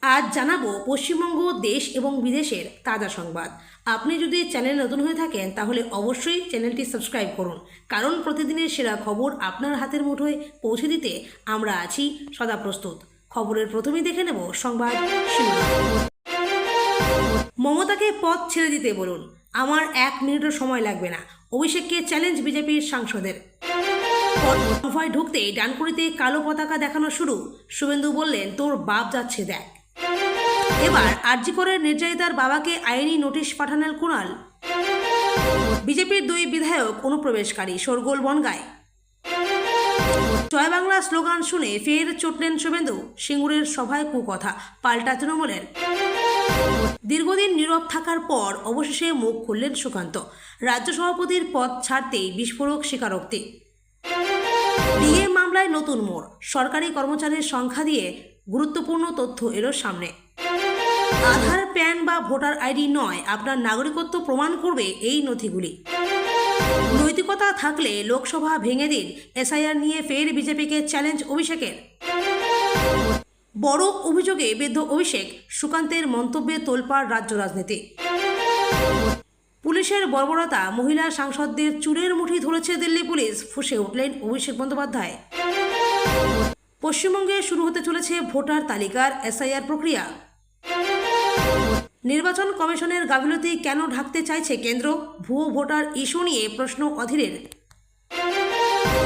আজ জানাবো পশ্চিমবঙ্গ দেশ এবং বিদেশের তাজা সংবাদ। আপনি যদি চ্যানেল নতুন হয়ে থাকেন তাহলে অবশ্যই চ্যানেলটি সাবস্ক্রাইব করুন, কারণ প্রতিদিনের সেরা খবর আপনার হাতের মুঠোয় পৌঁছে দিতে আমরা আছি সদা প্রস্তুত। খবরের প্রথমেই দেখে নেব সংবাদ শিরোনাম। মমতাকে পথ ছেড়ে দিতে বলুন, আমার 1 মিনিটও সময় লাগবে না, অভিষেককে চ্যালেঞ্জ বিজেপির সাংসদের। কনভয় ঢুকতেই ডানকুনিতে কালো পতাকা দেখানো শুরু, শুভেন্দু বললেন তোর বাপ যাচ্ছে দেখ। এবার আরজি করের নির্যাতিতার বাবাকে আইনি নোটিশ পাঠালেন কুণাল। বিজেপির 2 বিধায়ক অনুপ্রবেশকারী, শোরগোল বনগাঁয়। জয় বাংলা স্লোগান শুনে ফের চটলেন শুভেন্দু, সিঙ্গুরের সভায় কুকথা, পাল্টা তৃণমূলের। দীর্ঘদিন নীরব থাকার পর অবশেষে মুখ খুললেন সুকান্ত, রাজ্য সভাপতির পদ ছাড়তেই বিস্ফোরক স্বীকারোক্তি। ডিএ মামলায় নতুন মোড়, সরকারি কর্মচারীর সংখ্যা দিয়ে গুরুত্বপূর্ণ তথ্য এলো সামনে। আধার, প্যান বা ভোটার আইডি নয়, আপনার নাগরিকত্ব প্রমাণ করবে এই নথিগুলি। নৈতিকতা থাকলে লোকসভা ভেঙে দিন, এসআইআর নিয়ে ফের বিজেপিকে চ্যালেঞ্জ অভিষেকের। বড় অভিযোগে বিদ্ধ অভিষেক, সুকান্তের মন্তব্যে তোলপাড় রাজ্য রাজনীতি। পুলিশের বর্বরতা, মহিলা সাংসদদের চুলের মুঠি ধরেছে দিল্লি পুলিশ, ফুঁসে উঠলেন অভিষেক বন্দ্যোপাধ্যায়। পশ্চিমবঙ্গে শুরু হতে চলেছে ভোটার তালিকার এসআইআর প্রক্রিয়া। নির্বাচন কমিশনের গাফিলতি কেন ঢাকতে চাইছে কেন্দ্র, ভুয়ো ভোটার ইস্যু নিয়ে প্রশ্ন অধীরের।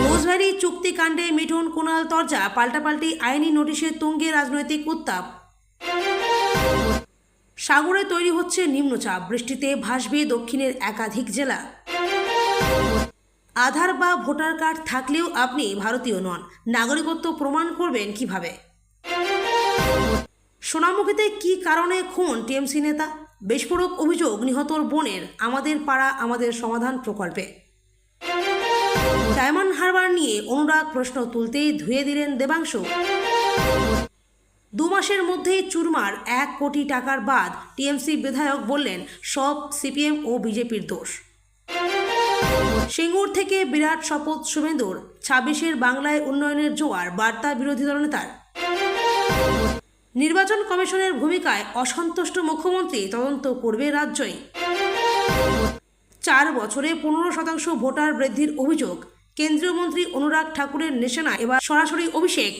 রোজভ্যালি চুক্তিকাণ্ডে মিঠুন কুণাল তরজা, পাল্টাপাল্টি আইনি নোটিশে তুঙ্গে রাজনৈতিক উত্তাপ। সাগরে তৈরি হচ্ছে নিম্নচাপ, বৃষ্টিতে ভাসবে দক্ষিণের একাধিক জেলা। আধার বা ভোটার কার্ড থাকলেও আপনি ভারতীয় নন, নাগরিকত্ব প্রমাণ করবেন কিভাবে? সোনামুখীতে কি কারণে খুন টিএমসি নেতা, বিস্ফোরক অভিযোগ নিহতর বোনের, আমাদের পাড়া আমাদের সমাধান প্রকল্পে। ডায়মন্ড হারবার নিয়ে অনুরাগ প্রশ্ন তুলতেই ধুয়ে দিলেন দেবাংশু। 2 মাসের মধ্যেই চুরমার 1 কোটি টাকার বাদ, টিএমসি বিধায়ক বললেন সব সিপিএম ও বিজেপির দোষ। সিঙ্গুর থেকে বিরাট শপথ শুভেন্দুর, 26-এর বাংলায় উন্নয়নের জোয়ার, বার্তা বিরোধী দলনেতার। নির্বাচন কমিশনের ভূমিকায় অসন্তুষ্ট মুখ্যমন্ত্রী, তদন্ত করবে রাজ্যই। 4 বছরে 15% ভোটার বৃদ্ধির অভিযোগ, কেন্দ্রীয় মন্ত্রী অনুরাগ ঠাকুরের নিশানা এবার সরাসরি অভিষেক।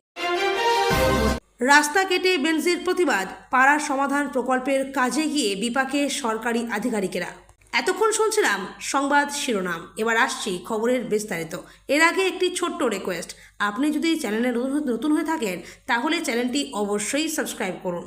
রাস্তা কেটে বেনজির প্রতিবাদ, পাড়ার সমাধান প্রকল্পের কাজে গিয়ে বিপাকে সরকারি আধিকারিকেরা। এতক্ষণ শুনছিলাম সংবাদ শিরোনাম, এবার আসছি খবরের বিস্তারিত। এর আগে একটি ছোট্ট রিকোয়েস্ট, আপনি যদি চ্যানেলে নতুন হয়ে থাকেন তাহলে চ্যানেলটি অবশ্যই সাবস্ক্রাইব করুন।